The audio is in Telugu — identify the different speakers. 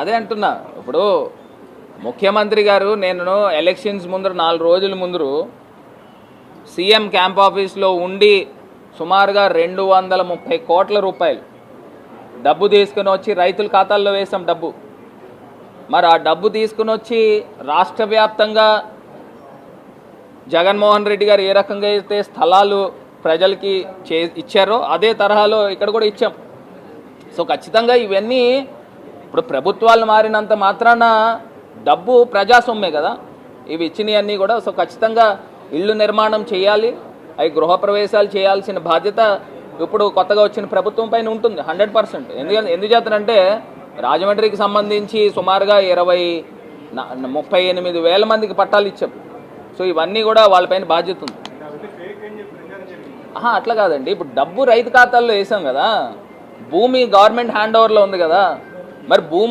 Speaker 1: అదే అంటున్నా. ఇప్పుడు ముఖ్యమంత్రి గారు నేను ఎలక్షన్స్ ముందర 4 రోజుల ముందరు సీఎం క్యాంప్ ఆఫీస్లో ఉండి సుమారుగా 230 కోట్ల రూపాయలు డబ్బు తీసుకుని వచ్చి రైతుల ఖాతాల్లో వేసాం డబ్బు. మరి ఆ డబ్బు తీసుకుని వచ్చి రాష్ట్ర వ్యాప్తంగా జగన్మోహన్ రెడ్డి గారు ఏ రకంగా అయితే స్థలాలు ప్రజలకి ఇచ్చారో అదే తరహాలో ఇక్కడ కూడా ఇచ్చాం. సో ఖచ్చితంగా ఇవన్నీ ఇప్పుడు ప్రభుత్వాలు మారినంత మాత్రాన డబ్బు ప్రజాసొమ్మే కదా ఇవి ఇచ్చినవన్నీ కూడా. సో ఖచ్చితంగా ఇళ్ళు నిర్మాణం చేయాలి, అవి గృహప్రవేశాలు చేయాల్సిన బాధ్యత ఇప్పుడు కొత్తగా వచ్చిన ప్రభుత్వం పైన ఉంటుంది 100%. ఎందుచేతనంటే రాజమండ్రికి సంబంధించి సుమారుగా 38,000 మందికి పట్టాలు ఇచ్చాం. సో ఇవన్నీ కూడా వాళ్ళపైన బాధ్యత ఉంది. అట్లా కాదండి, ఇప్పుడు డబ్బు రైతు ఖాతాల్లో వేసాం కదా, భూమి గవర్నమెంట్ హ్యాండ్ ఓవర్లో ఉంది కదా, మరి భూమి